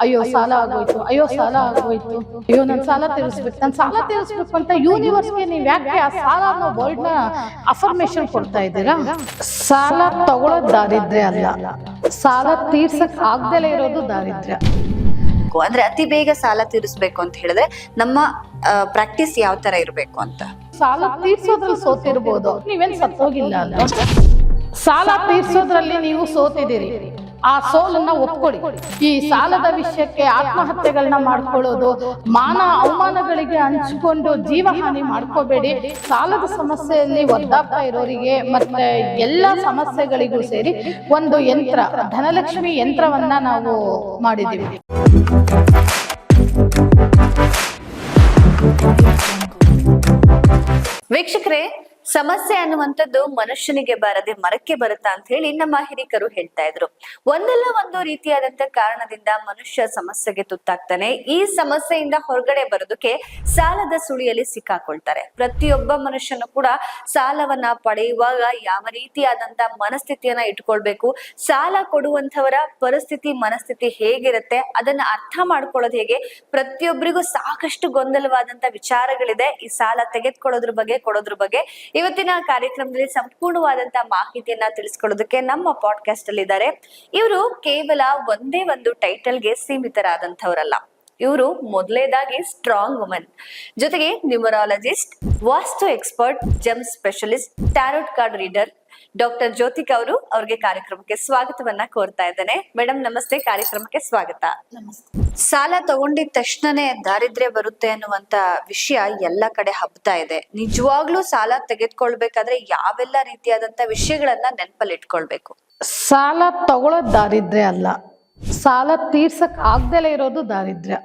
ಅಯ್ಯೋ ಸಾಲ ಆಗೋಯ್ತು, ಅಯ್ಯೋ ಸಾಲ ಆಗೋಯ್ತು, ಅಯ್ಯೋ ನನ್ ಸಾಲ ತೀರಿಸ್ಬೇಕು, ನನ್ ಸಾಲ ತೀರಿಸ್ಬೇಕು ಅಂತ ಯೂನಿವರ್ಸ್ಗೆ ನೀವ್ ಯಾಕೆ ಆ ಸಾಲ ಅನ್ನೋ ವರ್ಡ್ ನ ಅಫರ್ಮೇಶನ್ ಕೊಡ್ತಾ ಇದ್ದೀರಾ? ಸಾಲ ತಗೊಳ್ಳೋದ್ ದಾರಿದ್ರ್ಯ ಅಲ್ಲ, ಸಾಲ ತೀರ್ಸಕ್ ಆಗ್ದಲೇ ಇರೋದು ದಾರಿದ್ರ್ಯ. ಅಂದ್ರೆ ಅತಿ ಬೇಗ ಸಾಲ ತೀರಿಸ್ಬೇಕು ಅಂತ ಹೇಳಿದ್ರೆ ನಮ್ಮ ಪ್ರಾಕ್ಟೀಸ್ ಯಾವ ತರ ಇರ್ಬೇಕು ಅಂತ? ಸಾಲ ತೀರ್ಸೋದ್ರಲ್ಲಿ ಸೋತಿರ್ಬೋದು, ನೀವೇನ್ ಸತ್ತೋಗಿಲ್ಲ ಅಲ್ವಾ? ಸಾಲ ತೀರ್ಸೋದ್ರಲ್ಲಿ ನೀವು ಸೋತಿದ್ದೀರಿ, ಆ ಸೋಲನ್ನ ಒಪ್ಕೊಳ್ಳಿ. ಈ ಸಾಲದ ವಿಷಯಕ್ಕೆ ಆತ್ಮಹತ್ಯೆಗಳನ್ನ ಮಾಡ್ಕೊಳ್ಳೋದು, ಮಾನ ಅವಮಾನಗಳಿಗೆ ಹಂಚಿಕೊಂಡು ಜೀವಹಾನಿ ಮಾಡ್ಕೋಬೇಡಿ. ಸಾಲದ ಸಮಸ್ಯೆಯಲ್ಲಿ ಒದ್ದಾಡ್ತಾ ಇರೋರಿಗೆ ಮತ್ತೆ ಎಲ್ಲ ಸಮಸ್ಯೆಗಳಿಗೂ ಸೇರಿ ಒಂದು ಯಂತ್ರ, ಧನಲಕ್ಷ್ಮಿ ಯಂತ್ರವನ್ನ ನಾವು ಮಾಡಿದ್ದೀವಿ. ವೀಕ್ಷಕರೇ, ಸಮಸ್ಯೆ ಅನ್ನುವಂಥದ್ದು ಮನುಷ್ಯನಿಗೆ ಬಾರದೆ ಮರಕ್ಕೆ ಬರುತ್ತಾ ಅಂತ ಹೇಳಿ ನಮ್ಮ ಹಿರಿಕರು ಹೇಳ್ತಾ ಇದ್ರು. ಒಂದಲ್ಲ ಒಂದು ರೀತಿಯಾದಂತ ಕಾರಣದಿಂದ ಮನುಷ್ಯ ಸಮಸ್ಯೆಗೆ ತುತ್ತಾಗ್ತಾನೆ. ಈ ಸಮಸ್ಯೆಯಿಂದ ಹೊರಗಡೆ ಬರೋದಕ್ಕೆ ಸಾಲದ ಸುಳಿಯಲ್ಲಿ ಸಿಕ್ಕಾಕೊಳ್ತಾರೆ. ಪ್ರತಿಯೊಬ್ಬ ಮನುಷ್ಯನು ಕೂಡ ಸಾಲವನ್ನ ಪಡೆಯುವಾಗ ಯಾವ ರೀತಿಯಾದಂತ ಮನಸ್ಥಿತಿಯನ್ನ ಇಟ್ಕೊಳ್ಬೇಕು, ಸಾಲ ಕೊಡುವಂತವರ ಪರಿಸ್ಥಿತಿ ಮನಸ್ಥಿತಿ ಹೇಗಿರುತ್ತೆ ಅದನ್ನ ಅರ್ಥ ಮಾಡ್ಕೊಳ್ಳೋದು ಹೇಗೆ, ಪ್ರತಿಯೊಬ್ಬರಿಗೂ ಸಾಕಷ್ಟು ಗೊಂದಲವಾದಂತ ವಿಚಾರಗಳಿದೆ ಈ ಸಾಲ ತೆಗೆದುಕೊಳ್ಳೋದ್ರ ಬಗ್ಗೆ, ಕೊಡೋದ್ರ ಬಗ್ಗೆ. ಇವತ್ತಿನ ಕಾರ್ಯಕ್ರಮದಲ್ಲಿ ಸಂಪೂರ್ಣವಾದಂತ ಮಾಹಿತಿಯನ್ನ ತಿಳಿಸ್ಕೊಳ್ಳೋದಕ್ಕೆ ನಮ್ಮ ಪಾಡ್ಕಾಸ್ಟ್ ಅಲ್ಲಿ ಇದ್ದಾರೆ. ಇವರು ಕೇವಲ ಒಂದೇ ಒಂದು ಟೈಟಲ್ಗೆ ಸೀಮಿತರಾದಂಥವ್ರಲ್ಲ. ಇವರು ಮೊದಲೇದಾಗಿ ಸ್ಟ್ರಾಂಗ್ ವುಮೆನ್, ಜೊತೆಗೆ numerologist, vastu expert, gem specialist, tarot card reader. Doctor Jyothika ಅವರು, ಅವ್ರಿಗೆ ಕಾರ್ಯಕ್ರಮಕ್ಕೆ ಸ್ವಾಗತವನ್ನ ಕೋರ್ತಾ ಇದ್ದೇನೆ. ಮೇಡಮ್ ನಮಸ್ತೆ, ಕಾರ್ಯಕ್ರಮಕ್ಕೆ ಸ್ವಾಗತ. ಸಾಲ ತಗೊಂಡಿದ ತಕ್ಷಣನೇ ದಾರಿದ್ರ್ಯ ಬರುತ್ತೆ ಅನ್ನುವಂತ ವಿಷಯ ಎಲ್ಲ ಕಡೆ ಹಬ್ತಾ ಇದೆ. ನಿಜವಾಗ್ಲೂ ಸಾಲ ತೆಗೆದುಕೊಳ್ಬೇಕಾದ್ರೆ ಯಾವೆಲ್ಲ ರೀತಿಯಾದಂತ ವಿಷಯಗಳನ್ನ ನೆನಪಲ್ಲಿ ಇಟ್ಕೊಳ್ಬೇಕು? ಸಾಲ ತಗೊಳ್ಳೋದ್ ದಾರಿದ್ರ್ಯ ಅಲ್ಲ, ಸಾಲ ತೀರ್ಸಕ್ ಆಗ್ದಲೇ ಇರೋದು ದಾರಿದ್ರ್ಯ.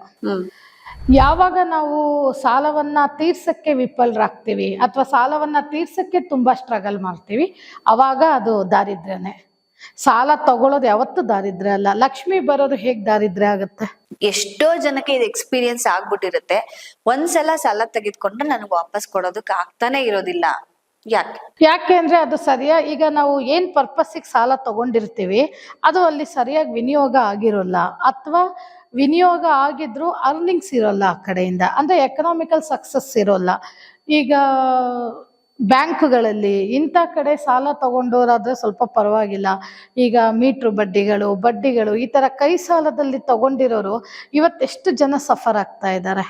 ಯಾವಾಗ ನಾವು ಸಾಲವನ್ನ ತೀರ್ಸಕ್ಕೆ ವಿಫಲರಾಗ್ತೀವಿ ಅಥವಾ ಸಾಲವನ್ನ ತೀರ್ಸಕ್ಕೆ ತುಂಬಾ ಸ್ಟ್ರಗಲ್ ಮಾಡ್ತೀವಿ, ಅವಾಗ ಅದು ದಾರಿದ್ರ್ಯನೇ. ಸಾಲ ತಗೊಳ್ಳೋದು ಯಾವತ್ತೂ ದಾರಿದ್ರ್ಯ ಅಲ್ಲ. ಲಕ್ಷ್ಮಿ ಬರೋದು ಹೇಗ್ ದಾರಿದ್ರ್ಯ ಆಗುತ್ತೆ? ಎಷ್ಟೋ ಜನಕ್ಕೆ ಇದು ಎಕ್ಸ್ಪೀರಿಯನ್ಸ್ ಆಗ್ಬಿಟ್ಟಿರುತ್ತೆ. ಒಂದ್ಸಲ ಸಾಲ ತೆಗೆದುಕೊಂಡ್ರೆ ನನಗೆ ವಾಪಸ್ ಕೊಡೋದಕ್ಕೆ ಆಗ್ತಾನೆ ಇರೋದಿಲ್ಲ. ಯಾಕೆ ಅಂದ್ರೆ ಅದು ಈಗ ನಾವು ಏನ್ ಪರ್ಪಸ್ಸಿಗೆ ಸಾಲ ತಗೊಂಡಿರ್ತೀವಿ ಅದು ಅಲ್ಲಿ ಸರಿಯಾಗಿ ವಿನಿಯೋಗ ಆಗಿರೋಲ್ಲ, ಅಥವಾ ವಿನಿಯೋಗ ಆಗಿದ್ರು ಅರ್ನಿಂಗ್ಸ್ ಇರೋಲ್ಲ ಆ ಕಡೆಯಿಂದ, ಅಂದ್ರೆ ಎಕನಾಮಿಕಲ್ ಸಕ್ಸಸ್ ಇರೋಲ್ಲ. ಈಗ ಬ್ಯಾಂಕ್ಗಳಲ್ಲಿ ಇಂಥ ಕಡೆ ಸಾಲ ತಗೊಂಡೋರಾದ್ರೆ ಸ್ವಲ್ಪ ಪರವಾಗಿಲ್ಲ. ಈಗ ಮೀಟ್ರು ಬಡ್ಡಿಗಳು ಈ ತರ ಕೈ ಸಾಲದಲ್ಲಿ ತಗೊಂಡಿರೋರು ಇವತ್ತೆಷ್ಟು ಜನ ಸಫರ್ ಆಗ್ತಾ ಇದ್ದಾರೆ.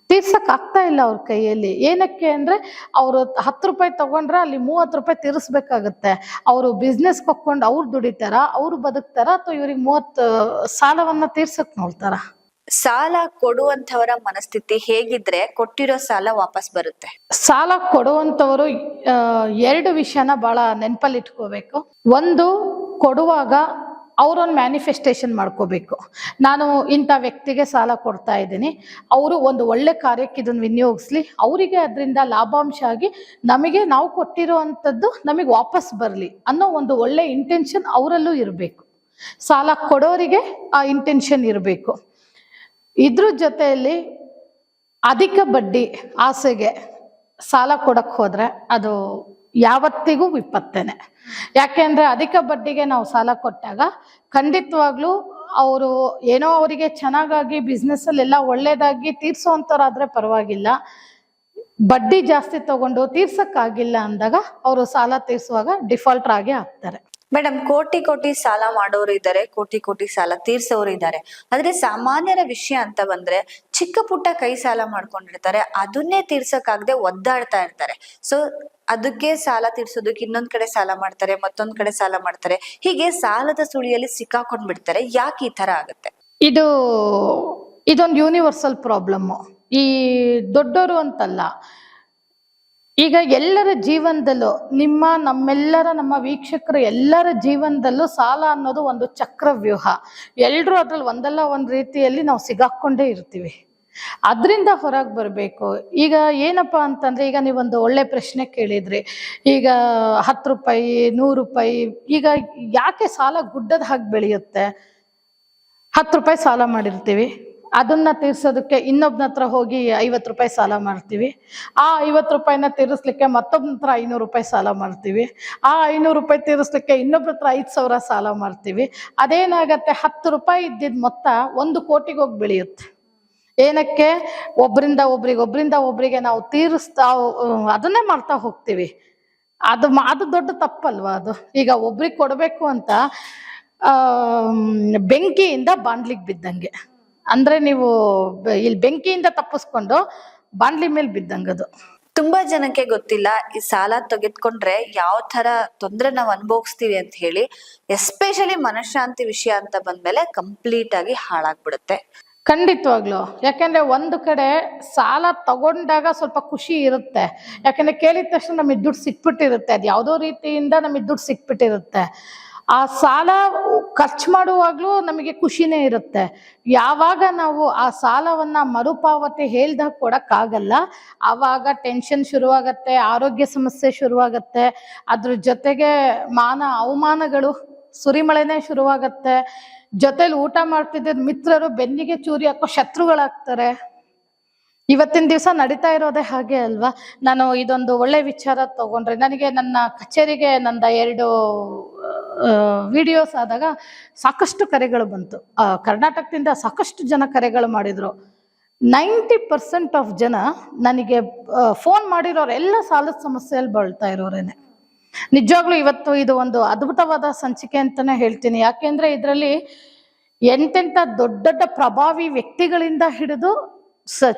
ತೀರ್ಸಕ್ ಆಗ್ತಾ ಇಲ್ಲ ಅವ್ರ ಕೈಯಲ್ಲಿ. ಏನಕ್ಕೆ ಅಂದ್ರೆ ಅವರು 10 ರೂಪಾಯಿ ತಗೊಂಡ್ರೆ ಅಲ್ಲಿ 30 ರೂಪಾಯಿ ತೀರಿಸ್ಬೇಕಾಗತ್ತೆ. ಅವರು ಬಿಸ್ನೆಸ್ ಕೊಕ್ಕೊಂಡು ಅವ್ರು ದುಡಿತಾರ, ಅವ್ರು ಬದುಕ್ತಾರ, ಅಥವಾ ಇವ್ರಿಗೆ 30 ಸಾಲವನ್ನ ತೀರ್ಸಕ್ ನೋಡ್ತಾರ? ಸಾಲ ಕೊಡುವಂತವರ ಮನಸ್ಥಿತಿ ಹೇಗಿದ್ರೆ ಕೊಟ್ಟಿರೋ ಸಾಲ ವಾಪಸ್ ಬರುತ್ತೆ? ಸಾಲ ಕೊಡುವಂತವರು 2 ವಿಷಯನ ಬಹಳ ನೆನಪಲ್ಲಿ ಇಟ್ಕೋಬೇಕು. ಒಂದು, ಕೊಡುವಾಗ ಅವರೊಂದು ಮ್ಯಾನಿಫೆಸ್ಟೇಷನ್ ಮಾಡ್ಕೋಬೇಕು. ನಾನು ಇಂಥ ವ್ಯಕ್ತಿಗೆ ಸಾಲ ಕೊಡ್ತಾ ಇದ್ದೀನಿ, ಅವರು ಒಂದು ಒಳ್ಳೆ ಕಾರ್ಯಕ್ಕೆ ಇದನ್ನು ವಿನಿಯೋಗಿಸ್ಲಿ, ಅವರಿಗೆ ಅದರಿಂದ ಲಾಭಾಂಶ ಆಗಿ ನಮಗೆ ನಾವು ಕೊಟ್ಟಿರೋ ಅಂಥದ್ದು ನಮಗೆ ವಾಪಸ್ ಬರಲಿ ಅನ್ನೋ ಒಂದು ಒಳ್ಳೆ ಇಂಟೆನ್ಷನ್ ಅವರಲ್ಲೂ ಇರಬೇಕು. ಸಾಲ ಕೊಡೋರಿಗೆ ಆ ಇಂಟೆನ್ಷನ್ ಇರಬೇಕು. ಇದ್ರ ಜೊತೆಯಲ್ಲಿ ಅಧಿಕ ಬಡ್ಡಿ ಆಸೆಗೆ ಸಾಲ ಕೊಡಕ್ಕೆ ಹೋದ್ರೆ ಅದು ಯಾವತ್ತಿಗೂ ವಿಪತ್ತೇನೆ. ಯಾಕೆಂದ್ರೆ ಅಧಿಕ ಬಡ್ಡಿಗೆ ನಾವು ಸಾಲ ಕೊಟ್ಟಾಗ ಖಂಡಿತವಾಗ್ಲೂ ಅವರು ಏನೋ ಅವರಿಗೆ ಚೆನ್ನಾಗಾಗಿ ಬಿಸ್ನೆಸ್ ಅಲ್ಲೆಲ್ಲ ಒಳ್ಳೇದಾಗಿ ತೀರ್ಸೋಂಥವ್ರಾದ್ರೆ ಪರವಾಗಿಲ್ಲ, ಬಡ್ಡಿ ಜಾಸ್ತಿ ತಗೊಂಡು ತೀರ್ಸಕ್ಕಾಗಿಲ್ಲ ಅಂದಾಗ ಅವರು ಸಾಲ ತೀರ್ಸುವಾಗ ಡಿಫಾಲ್ಟರ್ ಆಗೇ ಆಗ್ತಾರೆ. ಮೇಡಮ್, ಕೋಟಿ ಸಾಲ ಮಾಡೋರು ಇದ್ದಾರೆ, ಕೋಟಿ ಸಾಲ ತೀರ್ಸೋರು ಇದ್ದಾರೆ. ಆದ್ರೆ ಸಾಮಾನ್ಯರ ವಿಷಯ ಅಂತ ಬಂದ್ರೆ ಚಿಕ್ಕ ಪುಟ್ಟ ಕೈ ಸಾಲ ಮಾಡ್ಕೊಂಡಿರ್ತಾರೆ, ಅದನ್ನೇ ತೀರ್ಸಕ್ಕಾಗದೆ ಒದ್ದಾಡ್ತಾ ಇರ್ತಾರೆ. ಸೊ ಅದಕ್ಕೆ ಸಾಲ ತೀರ್ಸೋದಕ್ಕೆ ಇನ್ನೊಂದ್ ಕಡೆ ಸಾಲ ಮಾಡ್ತಾರೆ, ಮತ್ತೊಂದ್ ಕಡೆ ಸಾಲ ಮಾಡ್ತಾರೆ, ಹೀಗೆ ಸಾಲದ ಸುಳಿಯಲ್ಲಿ ಸಿಕ್ಕಾಕೊಂಡ್ ಬಿಡ್ತಾರೆ. ಯಾಕೆ ಈ ತರ ಆಗುತ್ತೆ? ಇದೊಂದು ಯೂನಿವರ್ಸಲ್ ಪ್ರಾಬ್ಲಮ್. ಈ ದೊಡ್ಡವರು ಅಂತಲ್ಲ, ಈಗ ಎಲ್ಲರ ಜೀವನದಲ್ಲೂ ನಮ್ಮ ವೀಕ್ಷಕರ ಎಲ್ಲರ ಜೀವನದಲ್ಲೂ ಸಾಲ ಅನ್ನೋದು ಒಂದು ಚಕ್ರವ್ಯೂಹ. ಎಲ್ಲರೂ ಅದ್ರಲ್ಲಿ ಒಂದಲ್ಲ ಒಂದು ರೀತಿಯಲ್ಲಿ ನಾವು ಸಿಗಾಕೊಂಡೇ ಇರ್ತೀವಿ. ಅದರಿಂದ ಹೊರಗೆ ಬರಬೇಕು. ಈಗ ಏನಪ್ಪಾ ಅಂತಂದ್ರೆ, ಈಗ ನೀವೊಂದು ಒಳ್ಳೆ ಪ್ರಶ್ನೆ ಕೇಳಿದ್ರಿ. ಈಗ 10 ರೂಪಾಯಿ 100 ರೂಪಾಯಿ, ಈಗ ಯಾಕೆ ಸಾಲ ಗುಡ್ಡದ ಹಾಗೆ ಬೆಳೆಯುತ್ತೆ? 10 ರೂಪಾಯಿ ಸಾಲ ಮಾಡಿರ್ತೀವಿ, ಅದನ್ನ ತೀರ್ಸೋದಕ್ಕೆ ಇನ್ನೊಬ್ನ ಹತ್ರ ಹೋಗಿ 50 ರೂಪಾಯಿ ಸಾಲ ಮಾಡ್ತೀವಿ. ಆ 50 ರೂಪಾಯಿನ ತೀರಿಸ್ಲಿಕ್ಕೆ ಮತ್ತೊಬ್ನ ಹತ್ರ 500 ರೂಪಾಯಿ ಸಾಲ ಮಾಡ್ತೀವಿ. ಆ 500 ರೂಪಾಯಿ ತೀರಿಸ್ಲಿಕ್ಕೆ ಇನ್ನೊಬ್ರ ಹತ್ರ 5,000 ಸಾಲ ಮಾಡ್ತೀವಿ. ಅದೇನಾಗತ್ತೆ, 10 ರೂಪಾಯಿ ಇದ್ದಿದ್ ಮೊತ್ತ 1 ಕೋಟಿಗೆ ಹೋಗಿ ಬೆಳೆಯುತ್ತೆ. ಏನಕ್ಕೆ? ಒಬ್ಬರಿಂದ ಒಬ್ರಿಗೆ ನಾವು ತೀರಿಸ್ತಾ ಅದನ್ನೇ ಮಾಡ್ತಾ ಹೋಗ್ತೀವಿ. ಅದು ದೊಡ್ಡ ತಪ್ಪಲ್ವಾ ಅದು? ಈಗ ಒಬ್ರಿಗೆ ಕೊಡಬೇಕು ಅಂತ ಬೆಂಕಿಯಿಂದ ಬಾಂಡ್ಲಿಗೆ ಬಿದ್ದಂಗೆ. ಅಂದ್ರೆ ನೀವು ಇಲ್ಲಿ ಬೆಂಕಿಯಿಂದ ತಪ್ಪಿಸ್ಕೊಂಡು ಬಾಂಡ್ಲಿ ಮೇಲೆ ಬಿದ್ದಂಗದು. ತುಂಬಾ ಜನಕ್ಕೆ ಗೊತ್ತಿಲ್ಲ ಈ ಸಾಲ ತೆಗೆದುಕೊಂಡ್ರೆ ಯಾವ ತರ ತೊಂದ್ರೆ ನಾವು ಅನುಭವಿಸ್ತೀವಿ ಅಂತ ಹೇಳಿ. ಎಸ್ಪೆಷಲಿ ಮನಃಶಾಂತಿ ವಿಷಯ ಅಂತ ಬಂದ್ಮೇಲೆ ಕಂಪ್ಲೀಟ್ ಆಗಿ ಹಾಳಾಗ್ಬಿಡುತ್ತೆ. ಖಂಡಿತವಾಗ್ಲು. ಯಾಕೆಂದ್ರೆ ಒಂದು ಕಡೆ ಸಾಲ ತಗೊಂಡಾಗ ಸ್ವಲ್ಪ ಖುಷಿ ಇರುತ್ತೆ. ಯಾಕೆಂದ್ರೆ ಕೇಳಿದ ತಕ್ಷಣ ನಮಗೆ ದುಡ್ಡು ಸಿಕ್ಬಿಟ್ಟಿರುತ್ತೆ. ಅದು ಯಾವುದೋ ರೀತಿಯಿಂದ ನಮಗೆ ದುಡ್ಡು ಸಿಕ್ಬಿಟ್ಟಿರುತ್ತೆ. ಆ ಸಾಲ ಖರ್ಚು ಮಾಡುವಾಗ್ಲೂ ನಮಗೆ ಖುಷಿನೇ ಇರುತ್ತೆ. ಯಾವಾಗ ನಾವು ಆ ಸಾಲವನ್ನ ಮರುಪಾವತಿ ಹೇಳ್ದಾಗ ಕೊಡಕ್ಕಾಗಲ್ಲ, ಆವಾಗ ಟೆನ್ಷನ್ ಶುರುವಾಗತ್ತೆ, ಆರೋಗ್ಯ ಸಮಸ್ಯೆ ಶುರುವಾಗತ್ತೆ, ಅದ್ರ ಜೊತೆಗೆ ಅವಮಾನಗಳು ಸುರಿಮಳೆನೇ ಶುರುವಾಗತ್ತೆ. ಜೊತೆಲಿ ಊಟ ಮಾಡ್ತಿದ್ದ ಮಿತ್ರರು ಬೆನ್ನಿಗೆ ಚೂರಿ ಹಾಕೋ ಶತ್ರುಗಳಾಗ್ತಾರೆ. ಇವತ್ತಿನ ದಿವಸ ನಡೀತಾ ಇರೋದೇ ಹಾಗೆ ಅಲ್ವಾ? ನಾನು ಇದೊಂದು ಒಳ್ಳೆ ವಿಚಾರ ತಗೊಂಡ್ರೆ, ನನಗೆ ನನ್ನ ಕಚೇರಿಗೆ ನಂದ 2 ವಿಡಿಯೋಸ್ ಆದಾಗ ಸಾಕಷ್ಟು ಕರೆಗಳು ಬಂತು. ಕರ್ನಾಟಕದಿಂದ ಸಾಕಷ್ಟು ಜನ ಕರೆಗಳು ಮಾಡಿದ್ರು. 90% ಆಫ್ ಜನ ನನಗೆ ಫೋನ್ ಮಾಡಿರೋರೆಲ್ಲ ಸಾಲದ ಸಮಸ್ಯೆಯಲ್ಲಿ ಬಳಲ್ತಾ ಇರೋರೇನೆ. ನಿಜವಾಗ್ಲೂ ಇವತ್ತು ಇದು ಒಂದು ಅದ್ಭುತವಾದ ಸಂಚಿಕೆ ಅಂತಾನೆ ಹೇಳ್ತೀನಿ. ಯಾಕೆಂದ್ರೆ ಇದರಲ್ಲಿ ಎಂತೆಂಥ ದೊಡ್ಡ ದೊಡ್ಡ ಪ್ರಭಾವಿ ವ್ಯಕ್ತಿಗಳಿಂದ ಹಿಡಿದು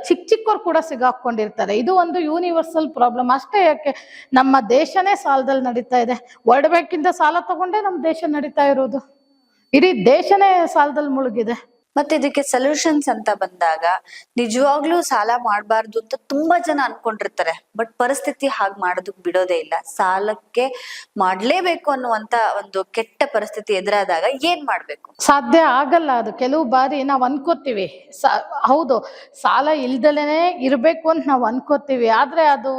ಚಿಕ್ಕವ್ರು ಕೂಡ ಸಿಗಾಕೊಂಡಿರ್ತಾರೆ. ಇದು ಒಂದು ಯೂನಿವರ್ಸಲ್ ಪ್ರಾಬ್ಲಮ್ ಅಷ್ಟೇ. ಯಾಕೆ ನಮ್ಮ ದೇಶನೇ ಸಾಲದಲ್ಲಿ ನಡೀತಾ ಇದೆ. ವರ್ಲ್ಡ್ ಬ್ಯಾಂಕಿಂದ ಸಾಲ ತಗೊಂಡೇ ನಮ್ಮ ದೇಶ ನಡೀತಾ ಇರೋದು. ಇಡೀ ದೇಶನೇ ಸಾಲದಲ್ಲಿ ಮುಳುಗಿದೆ. ಮತ್ತೆ ಇದಕ್ಕೆ ಸೊಲ್ಯೂಷನ್ಸ್ ಅಂತ ಬಂದಾಗ ನಿಜವಾಗ್ಲೂ ಸಾಲ ಮಾಡಬಾರ್ದು ಅಂತ ತುಂಬಾ ಜನ ಅನ್ಕೊಂಡಿರ್ತಾರೆ. ಬಟ್ ಪರಿಸ್ಥಿತಿ ಹಾಗೆ ಮಾಡೋದಕ್ ಬಿಡೋದೇ ಇಲ್ಲ. ಸಾಲಕ್ಕೆ ಮಾಡ್ಲೇಬೇಕು ಅನ್ನುವಂತ ಒಂದು ಕೆಟ್ಟ ಪರಿಸ್ಥಿತಿ ಎದುರಾದಾಗ ಏನ್ ಮಾಡ್ಬೇಕು? ಸಾಧ್ಯ ಆಗಲ್ಲ ಅದು. ಕೆಲವು ಬಾರಿ ನಾವು ಅನ್ಕೋತೀವಿ ಹೌದು ಸಾಲ ಇಲ್ದಲೇನೆ ಇರ್ಬೇಕು ಅಂತ ನಾವು ಅನ್ಕೋತೀವಿ. ಆದ್ರೆ ಅದು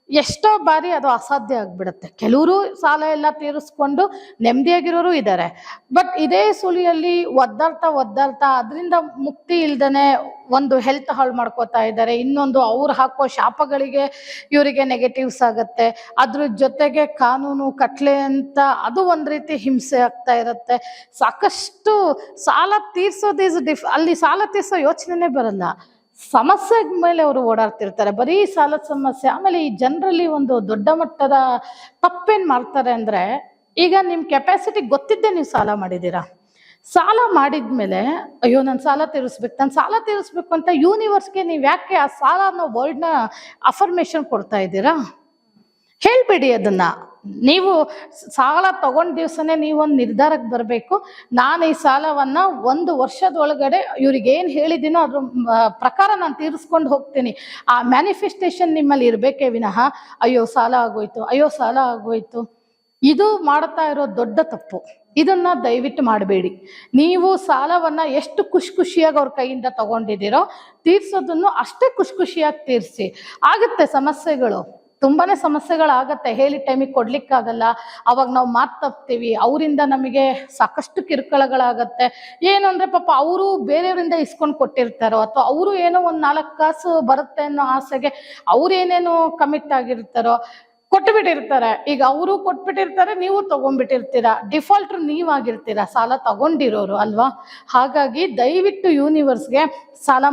ಎಷ್ಟೋ ಬಾರಿ ಅದು ಅಸಾಧ್ಯ ಆಗ್ಬಿಡುತ್ತೆ. ಕೆಲವರು ಸಾಲ ಎಲ್ಲ ತೀರಿಸ್ಕೊಂಡು ನೆಮ್ಮದಿಯಾಗಿರೋರು ಇದ್ದಾರೆ. ಬಟ್ ಇದೇ ಸುಳಿಯಲ್ಲಿ ಒದ್ದಾಡ್ತಾ ಅದರಿಂದ ಮುಕ್ತಿ ಇಲ್ದನೆ ಒಂದು ಹೆಲ್ತ್ ಹಾಳು ಮಾಡ್ಕೋತಾ ಇದ್ದಾರೆ. ಇನ್ನೊಂದು ಅವ್ರು ಹಾಕೋ ಶಾಪಗಳಿಗೆ ಇವರಿಗೆ ನೆಗೆಟಿವ್ಸ್ ಆಗತ್ತೆ. ಅದ್ರ ಜೊತೆಗೆ ಕಾನೂನು ಕಟ್ಲೆ ಅಂತ ಅದು ಒಂದ್ ರೀತಿ ಹಿಂಸೆ ಆಗ್ತಾ ಇರುತ್ತೆ. ಸಾಕಷ್ಟು ಸಾಲ ತೀರ್ಸೋದು ಅಲ್ಲಿ ಸಾಲ ತೀರ್ಸೋ ಯೋಚನೆನೇ ಬರಲ್ಲ. ಸಮಸ್ಯೆ ಮೇಲೆ ಅವರು ಓಡಾಡ್ತಿರ್ತಾರೆ, ಬರೀ ಸಾಲದ ಸಮಸ್ಯೆ. ಆಮೇಲೆ ಈ ಜನರಲ್ಲಿ ಒಂದು ದೊಡ್ಡ ಮಟ್ಟದ ತಪ್ಪೇನ್ ಮಾಡ್ತಾರೆ ಅಂದ್ರೆ, ಈಗ ನಿಮ್ ಕೆಪಾಸಿಟಿ ಗೊತ್ತಿದ್ದೆ ನೀವು ಸಾಲ ಮಾಡಿದೀರಾ. ಸಾಲ ಮಾಡಿದ್ಮೇಲೆ ಅಯ್ಯೋ ನಾನು ಸಾಲ ತೀರಿಸ್ಬೇಕು ಅಂತ ಯೂನಿವರ್ಸ್ಗೆ ನೀವು ಯಾಕೆ ಆ ಸಾಲ ಅನ್ನೋ ವರ್ಡ್ನ ಅಫರ್ಮೇಶನ್ ಕೊಡ್ತಾ ಇದ್ದೀರಾ? ಹೇಳ್ಬೇಡಿ ಅದನ್ನ. ನೀವು ಸಾಲ ತಗೊಂಡ ದಿವಸನೇ ನೀವೊಂದು ನಿರ್ಧಾರಕ್ಕೆ ಬರಬೇಕು. ನಾನು ಈ ಸಾಲವನ್ನ 1 ವರ್ಷದೊಳಗಡೆ ಇವ್ರಿಗೆ ಏನು ಹೇಳಿದ್ದೀನೋ ಅದ್ರ ಪ್ರಕಾರ ನಾನು ತೀರಿಸ್ಕೊಂಡು ಹೋಗ್ತೀನಿ. ಆ ಮ್ಯಾನಿಫೆಸ್ಟೇಷನ್ ನಿಮ್ಮಲ್ಲಿ ಇರಬೇಕೇ ವಿನಃ ಅಯ್ಯೋ ಸಾಲ ಆಗೋಯ್ತು ಇದು ಮಾಡ್ತಾ ಇರೋ ದೊಡ್ಡ ತಪ್ಪು. ಇದನ್ನ ದಯವಿಟ್ಟು ಮಾಡಬೇಡಿ. ನೀವು ಸಾಲವನ್ನ ಎಷ್ಟು ಖುಷಿಯಾಗಿ ಅವ್ರ ಕೈಯಿಂದ ತಗೊಂಡಿದ್ದೀರೋ ತೀರ್ಸೋದನ್ನು ಅಷ್ಟೇ ಖುಷಿಯಾಗಿ ತೀರಿಸಿ. ಆಗುತ್ತೆ ಸಮಸ್ಯೆಗಳು, ತುಂಬಾನೇ ಸಮಸ್ಯೆಗಳಾಗತ್ತೆ. ಹೇಳಿ ಟೈಮಿಗೆ ಕೊಡ್ಲಿಕ್ಕಾಗಲ್ಲ. ಅವಾಗ ನಾವು ಮಾತು ತಪ್ತೀವಿ. ಅವರಿಂದ ನಮಗೆ ಸಾಕಷ್ಟು ಕಿರುಕುಳಗಳಾಗತ್ತೆ. ಏನು ಅಂದ್ರೆ ಪಾಪ ಅವರು ಬೇರೆಯವರಿಂದ ಇಸ್ಕೊಂಡು ಕೊಟ್ಟಿರ್ತಾರೋ, ಅಥವಾ ಅವರು ಏನೋ 1-4 ಕಾಸು ಬರುತ್ತೆ ಅನ್ನೋ ಆಸೆಗೆ ಅವ್ರು ಏನೇನೋ ಕಮಿಟ್ ಆಗಿರ್ತಾರೋ ಕೊಟ್ಬಿಟ್ಟಿರ್ತಾರೆ. ಈಗ ಅವರು ಕೊಟ್ಬಿಟ್ಟಿರ್ತಾರೆ, ನೀವು ತಗೊಂಡ್ಬಿಟ್ಟಿರ್ತೀರಾ. ಡಿಫಾಲ್ಟ್ರು ನೀವಾಗಿರ್ತೀರಾ, ಸಾಲ ತಗೊಂಡಿರೋರು ಅಲ್ವಾ? ಹಾಗಾಗಿ ದಯವಿಟ್ಟು ಯೂನಿವರ್ಸ್ಗೆ ಸಾಲ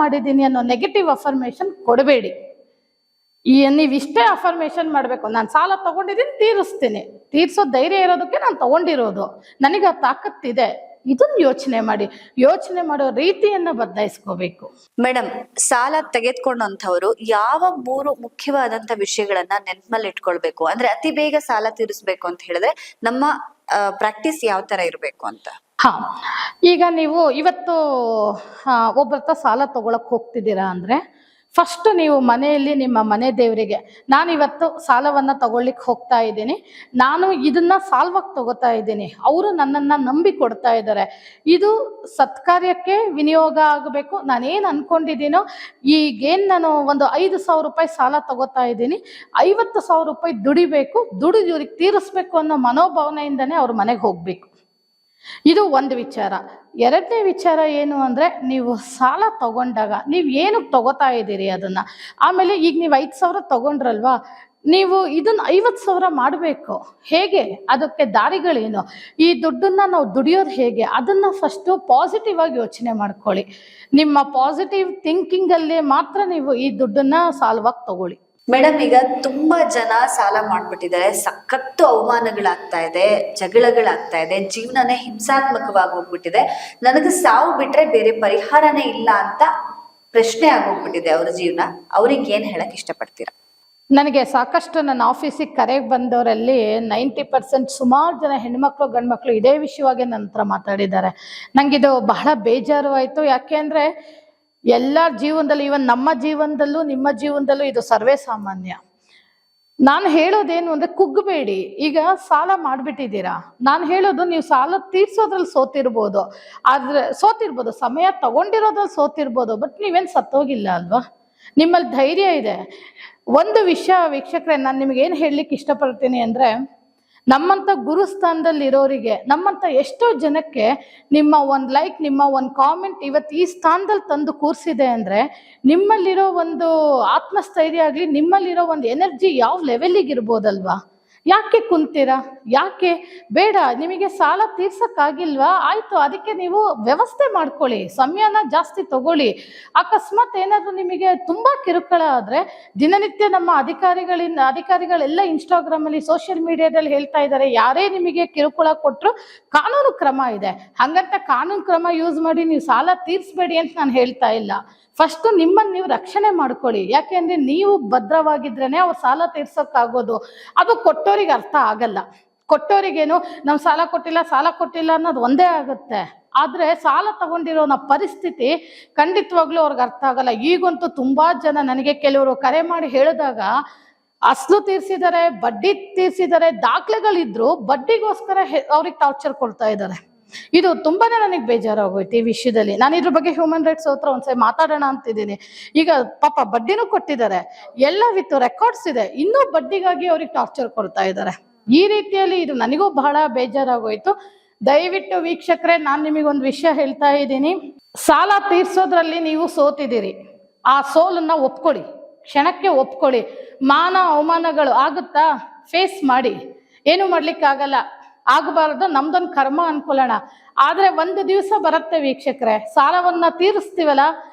ಮಾಡಿದ್ದೀನಿ ಅನ್ನೋ ನೆಗೆಟಿವ್ ಅಫರ್ಮೇಶನ್ ಕೊಡಬೇಡಿ. ನೀವು ಇಷ್ಟೇ ಅಫರ್ಮೇಶನ್ ಮಾಡಬೇಕು, ನಾನು ಸಾಲ ತಗೊಂಡಿದ್ದೀನಿ, ತೀರ್ಸೋ ಧೈರ್ಯ ಇರೋದಕ್ಕೆ ನಾನು ತಗೊಂಡಿರೋದು, ನನಗೆ ಆ ತಾಕತ್ತಿದೆ. ಇದನ್ನ ಯೋಚನೆ ಮಾಡೋ ರೀತಿಯನ್ನ ಬದಲಾಯಿಸ್ಕೋಬೇಕು. ಮೇಡಮ್, ಸಾಲ ತೆಗೆದುಕೊಂಡಂಥವ್ರು ಯಾವ 3 ಮುಖ್ಯವಾದಂತ ವಿಷಯಗಳನ್ನ ನೆನಪಲ್ಲಿ ಇಟ್ಕೊಳ್ಬೇಕು? ಅಂದ್ರೆ ಅತಿ ಬೇಗ ಸಾಲ ತೀರಿಸ್ಬೇಕು ಅಂತ ಹೇಳಿದ್ರೆ ನಮ್ಮ ಪ್ರಾಕ್ಟೀಸ್ ಯಾವ ತರ ಇರ್ಬೇಕು ಅಂತ? ಈಗ ನೀವು ಇವತ್ತು ಒಬ್ಬರ ಹತ್ರ ಸಾಲ ತಗೊಳಕ್ ಹೋಗ್ತಿದ್ದೀರಾ ಅಂದ್ರೆ, ಫಸ್ಟ್ ನೀವು ಮನೆಯಲ್ಲಿ ನಿಮ್ಮ ಮನೆ ದೇವರಿಗೆ, ನಾನಿವತ್ತು ಸಾಲವನ್ನ ತಗೊಳ್ಳಿಕ್ಕೆ ಹೋಗ್ತಾ ಇದ್ದೀನಿ, ನಾನು ಇದನ್ನ ಸಾಲ್ವಾಗಿ ತಗೋತಾ ಇದ್ದೀನಿ, ಅವರು ನನ್ನನ್ನ ನಂಬಿ ಕೊಡ್ತಾ ಇದ್ದಾರೆ, ಇದು ಸತ್ಕಾರ್ಯಕ್ಕೆ ವಿನಿಯೋಗ ಆಗಬೇಕು. ನಾನೇನು ಅನ್ಕೊಂಡಿದ್ದೀನೋ, ಈಗೇನು ನಾನು ಒಂದು 5,000 ರೂಪಾಯಿ ಸಾಲ ತಗೋತಾ ಇದ್ದೀನಿ, 50,000 ರೂಪಾಯಿ ದುಡಿಬೇಕು, ದುಡಿದು ಇವ್ರಿಗೆ ತೀರಿಸ್ಬೇಕು ಅನ್ನೋ ಮನೋಭಾವನೆಯಿಂದನೇ ಅವ್ರ ಮನೆಗೆ ಹೋಗ್ಬೇಕು. ಇದು ಒಂದು ವಿಚಾರ. ಎರಡನೇ ವಿಚಾರ ಏನು ಅಂದರೆ, ನೀವು ಸಾಲ ತಗೊಂಡಾಗ ನೀವು ಏನಕ್ಕೆ ತಗೋತಾ ಇದ್ದೀರಿ ಅದನ್ನು. ಆಮೇಲೆ ಈಗ ನೀವು 5,000 ತಗೊಂಡ್ರಲ್ವಾ, ನೀವು ಇದನ್ನು 50,000 ಮಾಡಬೇಕು. ಹೇಗೆ? ಅದಕ್ಕೆ ದಾರಿಗಳೇನು? ಈ ದುಡ್ಡನ್ನು ನಾವು ದುಡಿಯೋದು ಹೇಗೆ? ಅದನ್ನು ಫಸ್ಟು ಪಾಸಿಟಿವ್ ಆಗಿ ಯೋಚನೆ ಮಾಡ್ಕೊಳ್ಳಿ. ನಿಮ್ಮ ಪಾಸಿಟಿವ್ ಥಿಂಕಿಂಗಲ್ಲಿ ಮಾತ್ರ ನೀವು ಈ ದುಡ್ಡನ್ನು ಸಾಲವಾಗಿ ತಗೊಳ್ಳಿ. ಮೇಡಮ್, ಈಗ ತುಂಬಾ ಜನ ಸಾಲ ಮಾಡ್ಬಿಟ್ಟಿದ್ದಾರೆ, ಸಖತ್ತು ಅವಮಾನಗಳಾಗ್ತಾ ಇದೆ, ಜಗಳಗಳಾಗ್ತಾ ಇದೆ, ಜೀವನನೇ ಹಿಂಸಾತ್ಮಕವಾಗಿ ಹೋಗ್ಬಿಟ್ಟಿದೆ. ನನಗೆ ಸಾವು ಬಿಟ್ರೆ ಬೇರೆ ಪರಿಹಾರನೇ ಇಲ್ಲ ಅಂತ ಪ್ರಶ್ನೆ ಆಗೋಗ್ಬಿಟ್ಟಿದೆ ಅವ್ರ ಜೀವನ. ಅವ್ರಿಗೆ ಏನ್ ಹೇಳಕ್ ಇಷ್ಟಪಡ್ತೀರಾ? ನನಗೆ ಸಾಕಷ್ಟು ನನ್ನ ಆಫೀಸಿಗೆ ಕರೆಗೆ ಬಂದವರಲ್ಲಿ 90% ಸುಮಾರು ಜನ ಹೆಣ್ಮಕ್ಳು ಗಂಡ್ಮಕ್ಳು ಇದೇ ವಿಷಯವಾಗಿ ನನ್ನ ಹತ್ರ ಮಾತಾಡಿದ್ದಾರೆ. ನನಗಿದು ಬಹಳ ಬೇಜಾರು ಆಯಿತು. ಯಾಕೆ ಅಂದರೆ ಎಲ್ಲರ ಜೀವನದಲ್ಲಿ, ಇವನ್ ನಮ್ಮ ಜೀವನದಲ್ಲೂ ನಿಮ್ಮ ಜೀವನದಲ್ಲೂ ಇದು ಸರ್ವೇ ಸಾಮಾನ್ಯ. ನಾನು ಹೇಳೋದೇನು ಅಂದರೆ, ಕುಗ್ಗಬೇಡಿ. ಈಗ ಸಾಲ ಮಾಡಿಬಿಟ್ಟಿದ್ದೀರಾ, ನಾನು ಹೇಳೋದು ನೀವು ಸಾಲ ತೀರ್ಸೋದ್ರಲ್ಲಿ ಸೋತಿರ್ಬೋದು, ಸಮಯ ತಗೊಂಡಿರೋದ್ರಲ್ಲಿ ಸೋತಿರ್ಬೋದು, ಬಟ್ ನೀವೇನು ಸತ್ತೋಗಿಲ್ಲ ಅಲ್ವಾ, ನಿಮ್ಮಲ್ಲಿ ಧೈರ್ಯ ಇದೆ. ಒಂದು ವಿಷಯ ವೀಕ್ಷಕರೇ, ನಾನು ನಿಮಗೇನು ಹೇಳಲಿಕ್ಕೆ ಇಷ್ಟಪಡ್ತೀನಿ ಅಂದರೆ, ನಮ್ಮಂಥ ಗುರುಸ್ಥಾನದಲ್ಲಿರೋರಿಗೆ, ನಮ್ಮಂಥ ಎಷ್ಟೋ ಜನಕ್ಕೆ ನಿಮ್ಮ ಒಂದು ಲೈಕ್, ನಿಮ್ಮ ಒಂದು ಕಾಮೆಂಟ್ ಇವತ್ತು ಈ ಸ್ಥಾನದಲ್ಲಿ ತಂದು ಕೂರಿಸಿದೆ ಅಂದರೆ, ನಿಮ್ಮಲ್ಲಿರೋ ಒಂದು ಆತ್ಮಸ್ಥೈರ್ಯ ಆಗಲಿ, ನಿಮ್ಮಲ್ಲಿರೋ ಒಂದು ಎನರ್ಜಿ ಯಾವ ಲೆವೆಲಿಗೆ ಇರ್ಬೋದಲ್ವಾ. ಯಾಕೆ ಕುಂತೀರಾ? ಯಾಕೆ ಬೇಡ? ನಿಮಗೆ ಸಾಲ ತೀರ್ಸಕ್ಕಾಗಿಲ್ವಾ? ಆಯಿತು, ಅದಕ್ಕೆ ನೀವು ವ್ಯವಸ್ಥೆ ಮಾಡ್ಕೊಳ್ಳಿ, ಸಮಯನ ಜಾಸ್ತಿ ತಗೊಳ್ಳಿ. ಅಕಸ್ಮಾತ್ ಏನಾದರೂ ನಿಮಗೆ ತುಂಬ ಕಿರುಕುಳ ಆದರೆ, ದಿನನಿತ್ಯ ನಮ್ಮ ಅಧಿಕಾರಿಗಳೆಲ್ಲ ಇನ್ಸ್ಟಾಗ್ರಾಮಲ್ಲಿ, ಸೋಷಿಯಲ್ ಮೀಡಿಯಾದಲ್ಲಿ ಹೇಳ್ತಾ ಇದ್ದಾರೆ, ಯಾರೇ ನಿಮಗೆ ಕಿರುಕುಳ ಕೊಟ್ಟರು ಕಾನೂನು ಕ್ರಮ ಇದೆ. ಹಾಗಂತ ಕಾನೂನು ಕ್ರಮ ಯೂಸ್ ಮಾಡಿ ನೀವು ಸಾಲ ತೀರಿಸ್ಬೇಡಿ ಅಂತ ನಾನು ಹೇಳ್ತಾ ಇಲ್ಲ. ಫಸ್ಟು ನಿಮ್ಮನ್ನು ನೀವು ರಕ್ಷಣೆ ಮಾಡ್ಕೊಳ್ಳಿ. ಯಾಕೆಂದರೆ ನೀವು ಭದ್ರವಾಗಿದ್ರೇ ಅವ್ರು ಸಾಲ ತೀರ್ಸೋಕ್ಕಾಗೋದು. ಅದು ಕೊಟ್ಟೋರಿಗೆ ಅರ್ಥ ಆಗಲ್ಲ. ಕೊಟ್ಟೋರಿಗೇನು ನಾವು ಸಾಲ ಕೊಟ್ಟಿಲ್ಲ ಅನ್ನೋದು ಒಂದೇ ಆಗುತ್ತೆ. ಆದರೆ ಸಾಲ ತಗೊಂಡಿರೋ ಪರಿಸ್ಥಿತಿ ಖಂಡಿತವಾಗ್ಲೂ ಅವ್ರಿಗೆ ಅರ್ಥ ಆಗಲ್ಲ. ಈಗಂತೂ ತುಂಬ ಜನ ನನಗೆ ಕೆಲವರು ಕರೆ ಮಾಡಿ ಹೇಳಿದಾಗ, ಅಸಲು ತೀರಿಸಿದ್ದಾರೆ, ಬಡ್ಡಿ ತೀರಿಸಿದ್ದಾರೆ, ದಾಖಲೆಗಳಿದ್ರು ಬಡ್ಡಿಗೋಸ್ಕರ ಅವ್ರಿಗೆ ಟಾರ್ಚರ್ ಕೊಡ್ತಾ ಇದ್ದಾರೆ. ಇದು ತುಂಬಾನೇ ನನಗೆ ಬೇಜಾರಾಗೋಯ್ತು ಈ ವಿಷಯದಲ್ಲಿ. ನಾನು ಇದ್ರ ಬಗ್ಗೆ ಹ್ಯೂಮನ್ ರೈಟ್ಸ್ ಹತ್ರ ಒಂದ್ಸರಿ ಮಾತಾಡೋಣ ಅಂತಿದ್ದೀನಿ. ಈಗ ಪಾಪ ಬಡ್ಡಿನೂ ಕೊಟ್ಟಿದ್ದಾರೆ, ಎಲ್ಲ ವಿತ್ ರೆಕಾರ್ಡ್ಸ್ ಇದೆ, ಇನ್ನೂ ಬಡ್ಡಿಗಾಗಿ ಅವ್ರಿಗೆ ಟಾರ್ಚರ್ ಕೊಡ್ತಾ ಇದ್ದಾರೆ. ಈ ರೀತಿಯಲ್ಲಿ ಇದು ನನಗೂ ಬಹಳ ಬೇಜಾರಾಗೋಯ್ತು. ದಯವಿಟ್ಟು ವೀಕ್ಷಕರೇ, ನಾನು ನಿಮಗೊಂದು ವಿಷಯ ಹೇಳ್ತಾ ಇದ್ದೀನಿ. ಸಾಲ ತೀರ್ಸೋದ್ರಲ್ಲಿ ನೀವು ಸೋತಿದ್ದೀರಿ, ಆ ಸೋಲನ್ನ ಒಪ್ಕೊಳ್ಳಿ, ಕ್ಷಣಕ್ಕೆ ಒಪ್ಕೊಳ್ಳಿ. ಮಾನ ಅವಮಾನಗಳು ಆಗುತ್ತಾ? ಫೇಸ್ ಮಾಡಿ, ಏನು ಮಾಡ್ಲಿಕ್ಕಾಗಲ್ಲ. ಆಗಬಾರ್ದು, ನಮ್ದೊಂದು ಕರ್ಮ ಅನ್ಕೊಳ್ಳೋಣ. ಆದರೆ ಒಂದು ದಿವಸ ಬರುತ್ತೆ ವೀಕ್ಷಕರೇ, ಸಾಲವನ್ನ ತೀರಿಸ್ತೀವಲ್ಲ,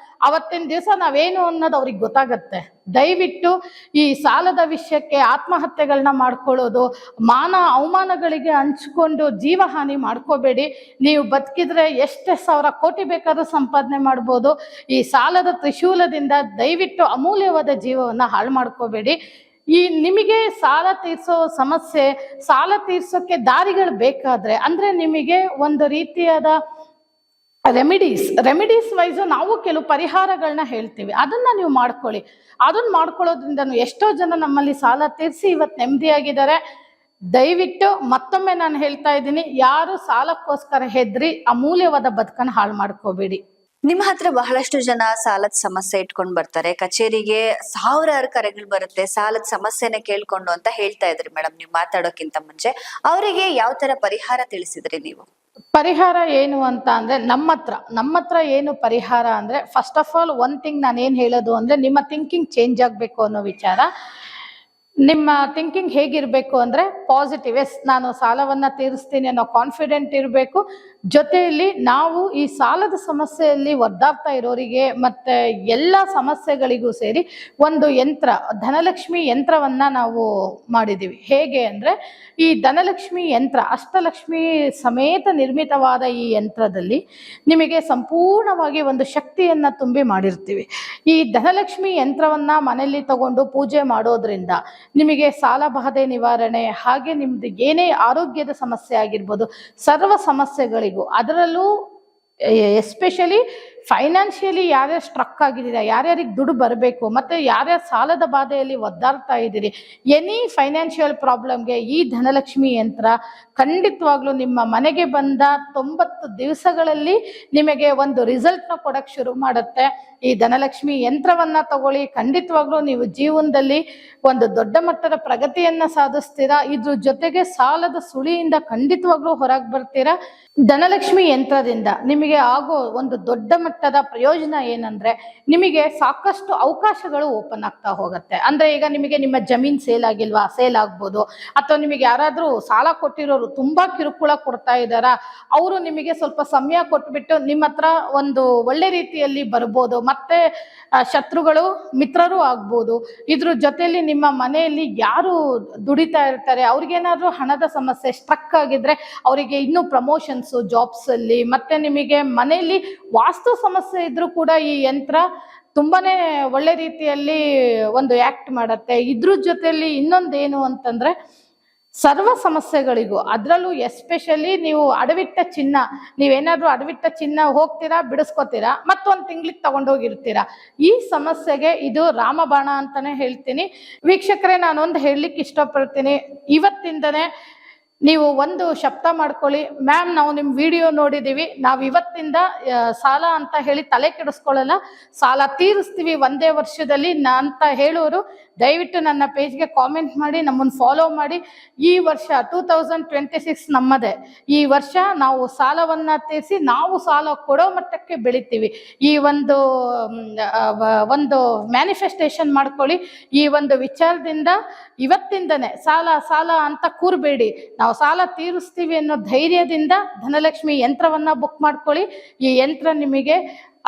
ಅವತ್ತಿನ ದಿವಸ ನಾವೇನು ಅನ್ನೋದು ಅವ್ರಿಗೆ ಗೊತ್ತಾಗತ್ತೆ. ದಯವಿಟ್ಟು ಈ ಸಾಲದ ವಿಷಯಕ್ಕೆ ಆತ್ಮಹತ್ಯೆಗಳನ್ನ ಮಾಡ್ಕೊಳ್ಳೋದು, ಮಾನ ಅವಮಾನಗಳಿಗೆ ಹಂಚ್ಕೊಂಡು ಜೀವಹಾನಿ ಮಾಡ್ಕೋಬೇಡಿ. ನೀವು ಬದುಕಿದ್ರೆ ಎಷ್ಟೇ 1,000 ಕೋಟಿ ಬೇಕಾದ್ರೂ ಸಂಪಾದನೆ ಮಾಡ್ಬೋದು. ಈ ಸಾಲದ ತ್ರಿಶೂಲದಿಂದ ದಯವಿಟ್ಟು ಅಮೂಲ್ಯವಾದ ಜೀವವನ್ನು ಹಾಳು ಮಾಡ್ಕೋಬೇಡಿ. ಈ ನಿಮಗೆ ಸಾಲ ತೀರ್ಸೋ ಸಮಸ್ಯೆ, ಸಾಲ ತೀರ್ಸೋಕ್ಕೆ ದಾರಿಗಳು ಬೇಕಾದ್ರೆ, ಅಂದರೆ ನಿಮಗೆ ಒಂದು ರೀತಿಯಾದ ರೆಮಿಡೀಸ್ ವೈಸು ನಾವು ಕೆಲವು ಪರಿಹಾರಗಳನ್ನ ಹೇಳ್ತೀವಿ, ಅದನ್ನ ನೀವು ಮಾಡ್ಕೊಳ್ಳಿ. ಅದನ್ನ ಮಾಡ್ಕೊಳ್ಳೋದ್ರಿಂದ ಎಷ್ಟೋ ಜನ ನಮ್ಮಲ್ಲಿ ಸಾಲ ತೀರಿಸಿ ಇವತ್ತು ನೆಮ್ಮದಿಯಾಗಿದ್ದಾರೆ. ದಯವಿಟ್ಟು ಮತ್ತೊಮ್ಮೆ ನಾನು ಹೇಳ್ತಾ ಇದ್ದೀನಿ, ಯಾರು ಸಾಲಕ್ಕೋಸ್ಕರ ಹೆದ್ರಿ ಅಮೂಲ್ಯವಾದ ಬದುಕನ್ನು ಹಾಳು ಮಾಡ್ಕೋಬೇಡಿ. ನಿಮ್ಮ ಹತ್ರ ಬಹಳಷ್ಟು ಜನ ಸಾಲದ ಸಮಸ್ಯೆ ಇಟ್ಕೊಂಡ್ ಬರ್ತಾರೆ, ಕಚೇರಿಗೆ ಸಾವಿರಾರು ಕರೆಗಳು ಬರುತ್ತೆ ಸಾಲದ ಸಮಸ್ಯೆನ ಕೇಳ್ಕೊಂಡು ಅಂತ ಹೇಳ್ತಾ ಇದ್ರಿ ಮೇಡಮ್ ನೀವು ಮಾತಾಡೋಕ್ಕಿಂತ ಮುಂಚೆ. ಅವರಿಗೆ ಯಾವ ತರ ಪರಿಹಾರ ತಿಳಿಸಿದ್ರಿ ನೀವು? ಪರಿಹಾರ ಏನು ಅಂತ ಅಂದ್ರೆ, ನಮ್ಮ ಹತ್ರ ಏನು ಪರಿಹಾರ ಅಂದ್ರೆ, first of all one thing ನಾನು ಏನು ಹೇಳೋದು ಅಂದ್ರೆ, ನಿಮ್ಮ ಥಿಂಕಿಂಗ್ ಚೇಂಜ್ ಆಗಬೇಕು ಅನ್ನೋ ವಿಚಾರ. ನಿಮ್ಮ ಥಿಂಕಿಂಗ್ ಹೇಗಿರಬೇಕು ಅಂದರೆ ಪಾಸಿಟಿವ್. ಎಸ್, ನಾನು ಸಾಲವನ್ನು ತೀರಿಸ್ತೀನಿ ಅನ್ನೋ ಕಾನ್ಫಿಡೆಂಟ್ ಇರಬೇಕು. ಜೊತೆಯಲ್ಲಿ ನಾವು ಈ ಸಾಲದ ಸಮಸ್ಯೆಯಲ್ಲಿ ಒದ್ದಾಡ್ತಾ ಇರೋರಿಗೆ ಮತ್ತು ಎಲ್ಲ ಸಮಸ್ಯೆಗಳಿಗೂ ಸೇರಿ ಒಂದು ಯಂತ್ರ, ಧನಲಕ್ಷ್ಮಿ ಯಂತ್ರವನ್ನು ನಾವು ಮಾಡಿದ್ದೀವಿ. ಹೇಗೆ ಅಂದರೆ, ಈ ಧನಲಕ್ಷ್ಮಿ ಯಂತ್ರ ಅಷ್ಟಲಕ್ಷ್ಮಿ ಸಮೇತ ನಿರ್ಮಿತವಾದ ಈ ಯಂತ್ರದಲ್ಲಿ ನಿಮಗೆ ಸಂಪೂರ್ಣವಾಗಿ ಒಂದು ಶಕ್ತಿಯನ್ನು ತುಂಬಿ ಮಾಡಿರ್ತೀವಿ. ಈ ಧನಲಕ್ಷ್ಮಿ ಯಂತ್ರವನ್ನು ಮನೆಯಲ್ಲಿ ತಗೊಂಡು ಪೂಜೆ ಮಾಡೋದ್ರಿಂದ ನಿಮಗೆ ಸಾಲ ಬಾಧೆ ನಿವಾರಣೆ, ಹಾಗೆ ನಿಮ್ದು ಏನೇ ಆರೋಗ್ಯದ ಸಮಸ್ಯೆ ಆಗಿರ್ಬೋದು, ಸರ್ವ ಸಮಸ್ಯೆಗಳಿಗೂ, ಅದರಲ್ಲೂ ಎಸ್ಪೆಷಲಿ ಫೈನಾನ್ಷಿಯಲಿ ಯಾರ್ಯಾರು ಸ್ಟ್ರಕ್ ಆಗಿದ್ದೀರಾ, ಯಾರ್ಯಾರಿಗೆ ದುಡ್ಡು ಬರಬೇಕು, ಮತ್ತು ಯಾರ್ಯಾರು ಸಾಲದ ಬಾಧೆಯಲ್ಲಿ ಒದ್ದಾಡ್ತಾ ಇದ್ದೀರಿ, ಎನಿ ಫೈನಾನ್ಷಿಯಲ್ ಪ್ರಾಬ್ಲಮ್ಗೆ ಈ ಧನಲಕ್ಷ್ಮಿ ಯಂತ್ರ ಖಂಡಿತವಾಗ್ಲೂ ನಿಮ್ಮ ಮನೆಗೆ ಬಂದ 90 ದಿವಸಗಳಲ್ಲಿ ನಿಮಗೆ ಒಂದು ರಿಸಲ್ಟ್ನ ಕೊಡಕ್ಕೆ ಶುರು ಮಾಡುತ್ತೆ. ಈ ಧನಲಕ್ಷ್ಮಿ ಯಂತ್ರವನ್ನ ತಗೊಳ್ಳಿ, ಖಂಡಿತವಾಗ್ಲೂ ನೀವು ಜೀವನದಲ್ಲಿ ಒಂದು ದೊಡ್ಡ ಮಟ್ಟದ ಪ್ರಗತಿಯನ್ನ ಸಾಧಿಸ್ತೀರಾ. ಇದ್ರ ಜೊತೆಗೆ ಸಾಲದ ಸುಳಿಯಿಂದ ಖಂಡಿತವಾಗ್ಲೂ ಹೊರಗೆ ಬರ್ತೀರಾ. ಧನಲಕ್ಷ್ಮಿ ಯಂತ್ರದಿಂದ ನಿಮಗೆ ಆಗೋ ಒಂದು ದೊಡ್ಡ ಮಟ್ಟದ ಪ್ರಯೋಜನ ಏನಂದ್ರೆ, ನಿಮಗೆ ಸಾಕಷ್ಟು ಅವಕಾಶಗಳು ಓಪನ್ ಆಗ್ತಾ ಹೋಗುತ್ತೆ. ಅಂದ್ರೆ ಈಗ ನಿಮಗೆ ನಿಮ್ಮ ಜಮೀನ್ ಸೇಲ್ ಆಗಿಲ್ವಾ, ಸೇಲ್ ಆಗ್ಬೋದು. ಅಥವಾ ನಿಮಗೆ ಯಾರಾದ್ರೂ ಸಾಲ ಕೊಟ್ಟಿರೋರು ತುಂಬಾ ಕಿರುಕುಳ ಕೊಡ್ತಾ ಇದ್ದಾರಾ, ಅವರು ನಿಮಗೆ ಸ್ವಲ್ಪ ಸಮಯ ಕೊಟ್ಬಿಟ್ಟು ನಿಮ್ಮ ಹತ್ರ ಒಂದು ಒಳ್ಳೆ ರೀತಿಯಲ್ಲಿ ಬರ್ಬೋದು. ಮತ್ತೆ ಶತ್ರುಗಳು ಮಿತ್ರರು ಆಗ್ಬೋದು. ಇದ್ರ ಜೊತೆಯಲ್ಲಿ ನಿಮ್ಮ ಮನೆಯಲ್ಲಿ ಯಾರು ದುಡಿತಾ ಇರ್ತಾರೆ ಅವ್ರಿಗೇನಾದ್ರೂ ಹಣದ ಸಮಸ್ಯೆ ಸ್ಟ್ರಕ್ ಆಗಿದ್ರೆ ಅವರಿಗೆ ಇನ್ನೂ ಪ್ರಮೋಷನ್ಸ್ ಜಾಬ್ಸ್ ಅಲ್ಲಿ, ಮತ್ತೆ ನಿಮಗೆ ಮನೆಯಲ್ಲಿ ವಾಸ್ತು ಸಮಸ್ಯೆ ಇದ್ರೂ ಕೂಡ ಈ ಯಂತ್ರ ತುಂಬಾನೇ ಒಳ್ಳೆ ರೀತಿಯಲ್ಲಿ ಒಂದು ಆಕ್ಟ್ ಮಾಡತ್ತೆ. ಇದ್ರ ಜೊತೆಯಲ್ಲಿ ಇನ್ನೊಂದೇನು ಅಂತಂದ್ರೆ, ಸರ್ವ ಸಮಸ್ಯೆಗಳಿಗೂ, ಅದರಲ್ಲೂ ಎಸ್ಪೆಷಲಿ ನೀವು ಅಡವಿಟ್ಟ ಚಿನ್ನ, ನೀವೇನಾದ್ರೂ ಅಡವಿಟ್ಟ ಚಿನ್ನ ಹೋಗ್ತೀರಾ, ಬಿಡಿಸ್ಕೋತೀರಾ, ಮತ್ತೊಂದು ತಿಂಗ್ಳಿಗೆ ತಗೊಂಡೋಗಿರ್ತೀರಾ, ಈ ಸಮಸ್ಯೆಗೆ ಇದು ರಾಮಬಾಣ ಅಂತಾನೆ ಹೇಳ್ತೀನಿ. ವೀಕ್ಷಕರೇ, ನಾನೊಂದು ಹೇಳಲಿಕ್ಕೆ ಇಷ್ಟಪಡ್ತೀನಿ. ಇವತ್ತಿಂದನೇ ನೀವು ಒಂದು ಶಬ್ದ ಮಾಡ್ಕೊಳ್ಳಿ, ಮ್ಯಾಮ್ ನಾವು ನಿಮ್ಮ ವಿಡಿಯೋ ನೋಡಿದ್ದೀವಿ, ನಾವು ಇವತ್ತಿಂದ ಸಾಲ ಅಂತ ಹೇಳಿ ತಲೆ ಕೆಡಿಸ್ಕೊಳ್ಳಲ್ಲ, ಸಾಲ ತೀರಿಸ್ತೀವಿ ಒಂದೇ ವರ್ಷದಲ್ಲಿ ಅಂತ ಹೇಳೋರು ದಯವಿಟ್ಟು ನನ್ನ ಪೇಜ್ಗೆ ಕಾಮೆಂಟ್ ಮಾಡಿ, ನಮ್ಮನ್ನು ಫಾಲೋ ಮಾಡಿ. ಈ ವರ್ಷ 2026 ನಮ್ಮದೇ. ಈ ವರ್ಷ ನಾವು ಸಾಲವನ್ನ ತೀರಿಸಿ ನಾವು ಸಾಲ ಕೊಡೋ ಮಟ್ಟಕ್ಕೆ ಬೆಳಿತೀವಿ. ಈ ಒಂದು ಮ್ಯಾನಿಫೆಸ್ಟೇಷನ್ ಮಾಡ್ಕೊಳ್ಳಿ. ಈ ಒಂದು ವಿಚಾರದಿಂದ ಇವತ್ತಿಂದನೇ ಸಾಲ ಸಾಲ ಅಂತ ಕೂರ್ಬೇಡಿ, ನಾವು ಸಾಲ ತೀರಿಸ್ತೀವಿ ಅನ್ನೋ ಧೈರ್ಯದಿಂದ ಧನಲಕ್ಷ್ಮಿ ಯಂತ್ರವನ್ನ ಬುಕ್ ಮಾಡ್ಕೊಳ್ಳಿ. ಈ ಯಂತ್ರ ನಿಮಗೆ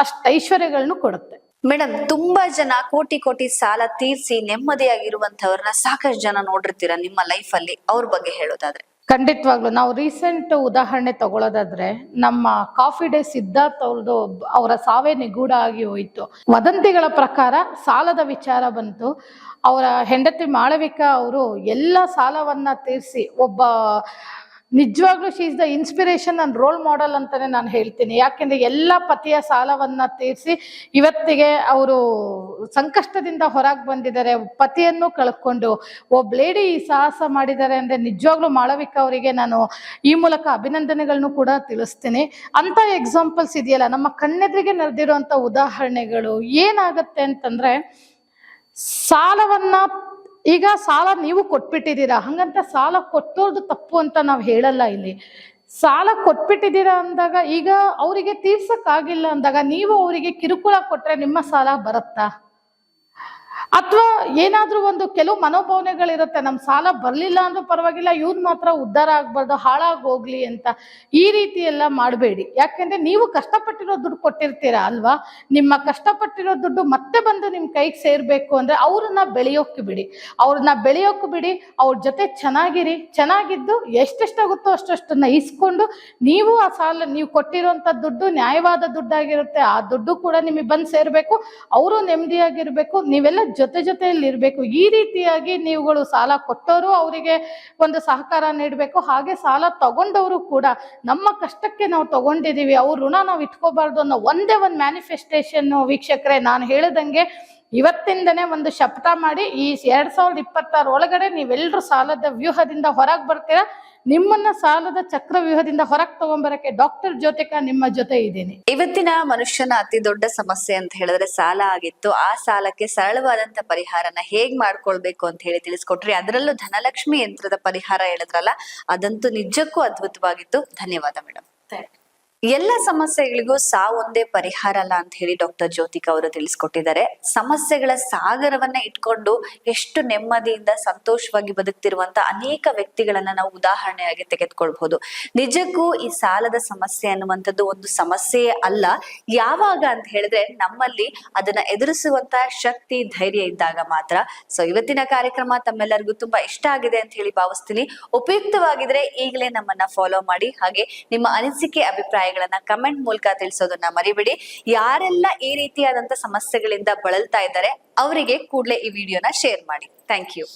ಅಷ್ಟು ಐಶ್ವರ್ಯಗಳನ್ನು ಕೊಡುತ್ತೆ. ಮೇಡಮ್, ತುಂಬಾ ಜನ ಕೋಟಿ ಕೋಟಿ ಸಾಲ ತೀರ್ಸಿ ನೆಮ್ಮದಿಯಾಗಿರುವಂತವ್ರನ್ನ ಸಾಕಷ್ಟು ಜನ ನೋಡಿರ್ತೀರ ನಿಮ್ಮ ಲೈಫ್ ಅಲ್ಲಿ, ಅವ್ರ ಬಗ್ಗೆ ಹೇಳೋದಾದ್ರೆ? ಖಂಡಿತವಾಗ್ಲು ನಾವು ರೀಸೆಂಟ್ ಉದಾಹರಣೆ ತಗೊಳ್ಳೋದಾದ್ರೆ, ನಮ್ಮ ಕಾಫಿ ಡೇ ಸಿದ್ಧಾರ್ಥ್ ಅವ್ರದ್ದು, ಅವರ ಸಾವೇ ನಿಗೂಢ ಆಗಿ ಹೋಯಿತು. ವದಂತಿಗಳ ಪ್ರಕಾರ ಸಾಲದ ವಿಚಾರ ಬಂತು. ಅವರ ಹೆಂಡತಿ ಮಾಳವಿಕಾ ಅವರು ಎಲ್ಲ ಸಾಲವನ್ನ ತೀರಿಸಿ, ಒಬ್ಬ ನಿಜವಾಗ್ಲೂ she is the inspiration and role model ಅಂತಾನೆ ನಾನು ಹೇಳ್ತೀನಿ. ಯಾಕೆಂದ್ರೆ ಎಲ್ಲ ಪತಿಯ ಸಾಲವನ್ನ ತೀರಿಸಿ ಇವತ್ತಿಗೆ ಅವರು ಸಂಕಷ್ಟದಿಂದ ಹೊರಗೆ ಬಂದಿದ್ದಾರೆ, ಪತಿಯನ್ನು ಕಳ್ಕೊಂಡು ಒಬ್ಬ ಲೇಡಿ ಈ ಸಾಹಸ ಮಾಡಿದ್ದಾರೆ ಅಂದ್ರೆ ನಿಜವಾಗ್ಲೂ ಮಾಳವಿಕಾ ಅವರಿಗೆ ನಾನು ಈ ಮೂಲಕ ಅಭಿನಂದನೆಗಳನ್ನು ಕೂಡ ತಿಳಿಸ್ತೀನಿ. ಅಂತ ಎಕ್ಸಾಂಪಲ್ಸ್ ಇದೆಯಲ್ಲ ನಮ್ಮ ಕಣ್ಣೆದುರಿಗೆ ನಡೆದಿರುವಂತ ಉದಾಹರಣೆಗಳು. ಏನಾಗತ್ತೆ ಅಂತಂದ್ರೆ, ಸಾಲವನ್ನ ಈಗ ಸಾಲ ನೀವು ಕೊಟ್ಬಿಟ್ಟಿದ್ದೀರಾ, ಹಂಗಂತ ಸಾಲ ಕೊಟ್ಟೋರ್ದು ತಪ್ಪು ಅಂತ ನಾವು ಹೇಳಲ್ಲ. ಇಲ್ಲಿ ಸಾಲ ಕೊಟ್ಬಿಟ್ಟಿದ್ದೀರಾ ಅಂದಾಗ, ಈಗ ಅವರಿಗೆ ತೀರ್ಸಕ್ಕಾಗಿಲ್ಲ ಅಂದಾಗ ನೀವು ಅವರಿಗೆ ಕಿರುಕುಳ ಕೊಟ್ರೆ ನಿಮ್ಮ ಸಾಲ ಬರುತ್ತಾ? ಅಥವಾ ಏನಾದ್ರೂ ಒಂದು ಕೆಲವು ಮನೋಭಾವನೆಗಳಿರುತ್ತೆ, ನಮ್ಮ ಸಾಲ ಬರ್ಲಿಲ್ಲ ಅಂದ್ರೂ ಪರವಾಗಿಲ್ಲ, ಇವ್ರು ಮಾತ್ರ ಉದ್ಧಾರ ಆಗ್ಬಾರ್ದು, ಹಾಳಾಗೋಗ್ಲಿ ಅಂತ. ಈ ರೀತಿ ಎಲ್ಲ ಮಾಡಬೇಡಿ. ಯಾಕೆಂದ್ರೆ ನೀವು ಕಷ್ಟಪಟ್ಟಿರೋ ದುಡ್ಡು ಕೊಟ್ಟಿರ್ತೀರಾ ಅಲ್ವಾ, ನಿಮ್ಮ ಕಷ್ಟಪಟ್ಟಿರೋ ದುಡ್ಡು ಮತ್ತೆ ಬಂದು ನಿಮ್ ಕೈಗೆ ಸೇರ್ಬೇಕು ಅಂದ್ರೆ ಅವ್ರನ್ನ ಬೆಳೆಯೋಕೆ ಬಿಡಿ. ಅವ್ರ ಜೊತೆ ಚೆನ್ನಾಗಿರಿ. ಚೆನ್ನಾಗಿದ್ದು ಎಷ್ಟೆಷ್ಟಾಗುತ್ತೋ ಅಷ್ಟನ್ನ ಇಸ್ಕೊಂಡು, ನೀವು ಆ ಸಾಲ ನೀವು ಕೊಟ್ಟಿರೋಂಥ ದುಡ್ಡು ನ್ಯಾಯವಾದ ದುಡ್ಡಾಗಿರುತ್ತೆ, ಆ ದುಡ್ಡು ಕೂಡ ನಿಮಗೆ ಬಂದು ಸೇರ್ಬೇಕು, ಅವರು ನೆಮ್ಮದಿಯಾಗಿರ್ಬೇಕು, ನೀವೆಲ್ಲ ಜೊತೆಯಲ್ಲಿ ಇರ್ಬೇಕು. ಈ ರೀತಿಯಾಗಿ ನೀವುಗಳು ಸಾಲ ಕೊಟ್ಟವರು ಅವರಿಗೆ ಒಂದು ಸಹಕಾರ ನೀಡಬೇಕು. ಹಾಗೆ ಸಾಲ ತಗೊಂಡವರು ಕೂಡ ನಮ್ಮ ಕಷ್ಟಕ್ಕೆ ನಾವು ತಗೊಂಡಿದೀವಿ, ಅವ್ರ ಋಣ ನಾವು ಇಟ್ಕೋಬಾರ್ದು ಅನ್ನೋ ಒಂದೇ ಒಂದು ಮ್ಯಾನಿಫೆಸ್ಟೇಷನ್. ವೀಕ್ಷಕರೇ, ನಾನು ಹೇಳಿದಂಗೆ ಇವತ್ತಿಂದನೇ ಒಂದು ಶಪಥ ಮಾಡಿ, ಈ 2026 ಒಳಗಡೆ ನೀವೆಲ್ಲರೂ ಸಾಲದ ವ್ಯೂಹದಿಂದ ಹೊರಗೆ ಬರ್ತೀರಾ. ನಿಮ್ಮನ್ನ ಸಾಲದ ಚಕ್ರವ್ಯೂಹದಿಂದ ಹೊರಗೆ ತಗೊಂಡ್ಬರಕ್ಕೆ ಡಾಕ್ಟರ್ ಜ್ಯೋತಿಕಾ ನಿಮ್ಮ ಜೊತೆ ಇದ್ದೀನಿ. ಇವತ್ತಿನ ಮನುಷ್ಯನ ಅತಿ ದೊಡ್ಡ ಸಮಸ್ಯೆ ಅಂತ ಹೇಳಿದ್ರೆ ಸಾಲ ಆಗಿತ್ತು. ಆ ಸಾಲಕ್ಕೆ ಸರಳವಾದಂತ ಪರಿಹಾರನ ಹೇಗ್ ಮಾಡ್ಕೊಳ್ಬೇಕು ಅಂತ ಹೇಳಿ ತಿಳಿಸ್ಕೊಟ್ರಿ. ಅದರಲ್ಲೂ ಧನಲಕ್ಷ್ಮಿ ಯಂತ್ರದ ಪರಿಹಾರ ಹೇಳಿದ್ರಲ್ಲ, ಅದಂತೂ ನಿಜಕ್ಕೂ ಅದ್ಭುತವಾಗಿತ್ತು. ಧನ್ಯವಾದ ಮೇಡಮ್. ಎಲ್ಲ ಸಮಸ್ಯೆಗಳಿಗೂ ಸಾವೊಂದೇ ಪರಿಹಾರ ಅಲ್ಲ ಅಂತ ಹೇಳಿ ಡಾಕ್ಟರ್ ಜ್ಯೋತಿಕಾ ಅವರು ತಿಳಿಸ್ಕೊಟ್ಟಿದ್ದಾರೆ. ಸಮಸ್ಯೆಗಳ ಸಾಗರವನ್ನ ಇಟ್ಕೊಂಡು ಎಷ್ಟು ನೆಮ್ಮದಿಯಿಂದ ಸಂತೋಷವಾಗಿ ಬದುಕ್ತಿರುವಂತ ಅನೇಕ ವ್ಯಕ್ತಿಗಳನ್ನ ನಾವು ಉದಾಹರಣೆಯಾಗಿ ತೆಗೆದುಕೊಳ್ಬಹುದು. ನಿಜಕ್ಕೂ ಈ ಸಾಲದ ಸಮಸ್ಯೆ ಅನ್ನುವಂಥದ್ದು ಒಂದು ಸಮಸ್ಯೆಯೇ ಅಲ್ಲ. ಯಾವಾಗ ಅಂತ ಹೇಳಿದ್ರೆ ನಮ್ಮಲ್ಲಿ ಅದನ್ನ ಎದುರಿಸುವಂತ ಶಕ್ತಿ, ಧೈರ್ಯ ಇದ್ದಾಗ ಮಾತ್ರ. ಸೊ ಇವತ್ತಿನ ಕಾರ್ಯಕ್ರಮ ತಮ್ಮೆಲ್ಲರಿಗೂ ತುಂಬಾ ಇಷ್ಟ ಆಗಿದೆ ಅಂತ ಹೇಳಿ ಭಾವಿಸ್ತೀನಿ. ಉಪಯುಕ್ತವಾಗಿದ್ರೆ ಈಗಲೇ ನಮ್ಮನ್ನ ಫಾಲೋ ಮಾಡಿ. ಹಾಗೆ ನಿಮ್ಮ ಅನಿಸಿಕೆ, ಅಭಿಪ್ರಾಯಗಳನ್ನ ಕಮೆಂಟ್ ಮೂಲಕ ತಿಳಿಸೋದನ್ನ ಮರಿಬೇಡಿ. ಯಾರೆಲ್ಲ ಈ ರೀತಿಯಾದಂತ ಸಮಸ್ಯೆಗಳಿಂದ ಬಳಲ್ತಾ ಇದ್ದಾರೆ ಅವರಿಗೆ ಕೂಡಲೇ ಈ ವಿಡಿಯೋನ ಶೇರ್ ಮಾಡಿ. Thank you.